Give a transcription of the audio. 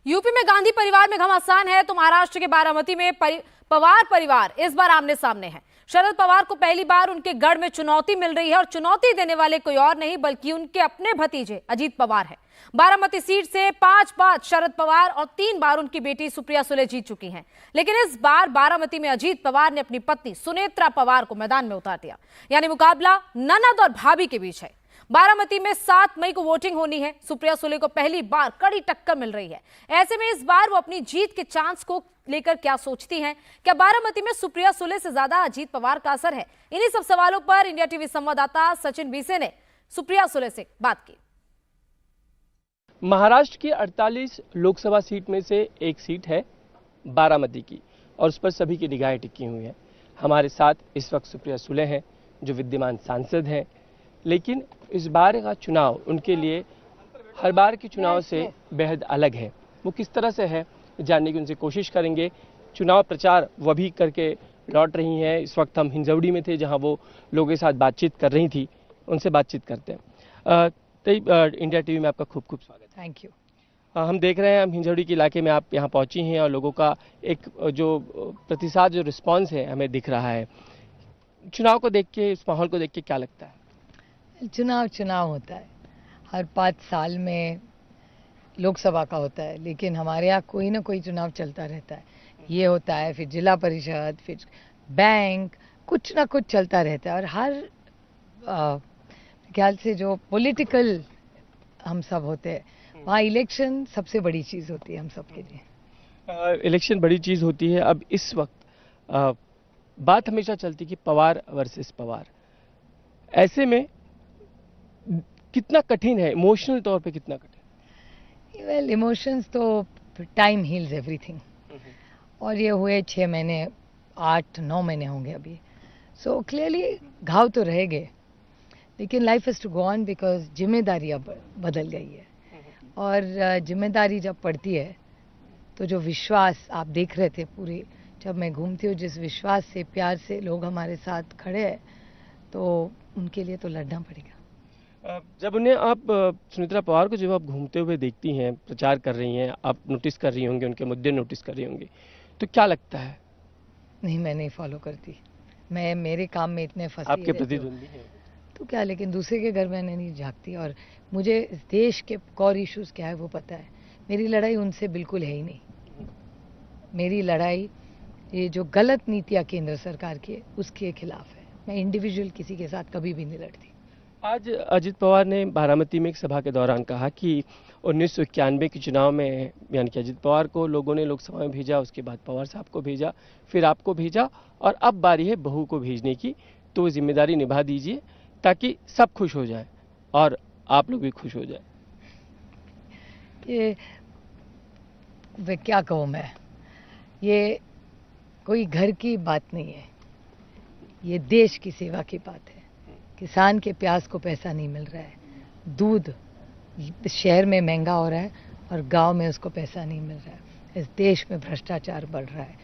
UP में गांधी परिवार में घमासान है तो महाराष्ट्र के बारामती में पवार परिवार इस बार आमने सामने है। शरद पवार को पहली बार उनके गढ़ में चुनौती मिल रही है और चुनौती देने वाले कोई और नहीं बल्कि उनके अपने भतीजे अजीत पवार है। बारामती सीट से 5 शरद पवार और 3 बार उनकी बेटी सुप्रिया सुले जीत चुकी हैं। लेकिन इस बार बारामती में अजीत पवार ने अपनी पत्नी सुनेत्रा पवार को मैदान में उतार दिया, यानी मुकाबला ननद और भाभी के बीच है। बारामती में 7 मई को वोटिंग होनी है। सुप्रिया सुले को पहली बार कड़ी टक्कर मिल रही है। ऐसे में इस बार वो अपनी जीत के चांस को लेकर क्या सोचती हैं? क्या बारामती में सुप्रिया सुले से ज्यादा अजीत पवार का असर है? इन्हीं सब सवालों पर इंडिया टीवी संवाददाता सचिन बीसे ने सुप्रिया सुले से बात की। महाराष्ट्र की 48 लोकसभा सीट में से एक सीट है बारामती की और उस पर सभी की निगाहें टिकी हुई हैं। हमारे साथ इस वक्त सुप्रिया सुले हैं जो विद्यमान सांसद हैं, लेकिन इस बार का चुनाव उनके लिए हर बार के चुनाव से बेहद अलग है। वो किस तरह से है जानने की उनसे कोशिश करेंगे। चुनाव प्रचार वो भी करके लौट रही हैं। इस वक्त हम हिंजवड़ी में थे जहां वो लोगों के साथ बातचीत कर रही थी, उनसे बातचीत करते हैं। इंडिया टीवी में आपका खूब खूब स्वागत है। Thank you. हम देख रहे हैं, हम हिंजवड़ी के इलाके में आप यहाँ पहुंची हैं और लोगों का एक जो प्रतिसाद, जो रिस्पॉन्स है हमें दिख रहा है। चुनाव को देख के, इस माहौल को देख के क्या लगता है? चुनाव होता है, हर 5 साल में लोकसभा का होता है, लेकिन हमारे यहाँ कोई ना कोई चुनाव चलता रहता है। ये होता है, फिर जिला परिषद, फिर बैंक, कुछ ना कुछ चलता रहता है। और हर ख्याल से जो पॉलिटिकल हम सब होते हैं, वहाँ इलेक्शन सबसे बड़ी चीज़ होती है हम सब के लिए। इलेक्शन बड़ी चीज़ होती है। अब इस वक्त बात हमेशा चलती कि पवार वर्सेस पवार, ऐसे में कितना कठिन है, इमोशनल तौर पे कितना कठिन? वेल, इमोशंस तो टाइम हील्स एवरीथिंग। और ये हुए 6 महीने, 8-9 महीने होंगे अभी। सो क्लियरली घाव तो रहेंगे, लेकिन life has to go on because जिम्मेदारी अब बदल गई है। और जिम्मेदारी जब पड़ती है तो जो विश्वास आप देख रहे थे पूरे, जब मैं घूमती हूँ, जिस विश्वास से, प्यार से लोग हमारे साथ खड़े हैं, तो उनके लिए तो लड़ना पड़ेगा। जब उन्हें आप सुनेत्रा पवार को जब आप घूमते हुए देखती हैं, प्रचार कर रही हैं, आप नोटिस कर रही होंगी, उनके मुद्दे नोटिस कर रही होंगी, तो क्या लगता है? नहीं, मैं नहीं फॉलो करती। मैं मेरे काम में इतने फंसी आपके प्रतिद्वंदी हैं तो क्या, लेकिन दूसरे के घर में नहीं झांकती। और मुझे इस देश के कोर इश्यूज क्या है वो पता है। मेरी लड़ाई उनसे बिल्कुल है ही नहीं। मेरी लड़ाई ये जो गलत नीतियाँ केंद्र सरकार की है उसके खिलाफ है। मैं इंडिविजुअल किसी के साथ कभी भी नहीं लड़ती। आज अजीत पवार ने बारामती में एक सभा के दौरान कहा कि 1991 के चुनाव में, यानी कि अजीत पवार को लोगों ने लोकसभा में भेजा, उसके बाद पवार साहब को भेजा, फिर आपको भेजा और अब बारी है बहू को भेजने की, तो वो जिम्मेदारी निभा दीजिए ताकि सब खुश हो जाए और आप लोग भी खुश हो जाए। ये क्या कहूँ मैं, ये कोई घर की बात नहीं है, ये देश की सेवा की बात है। किसान के प्याज को पैसा नहीं मिल रहा है, दूध शहर में महंगा हो रहा है और गांव में उसको पैसा नहीं मिल रहा है। इस देश में भ्रष्टाचार बढ़ रहा है।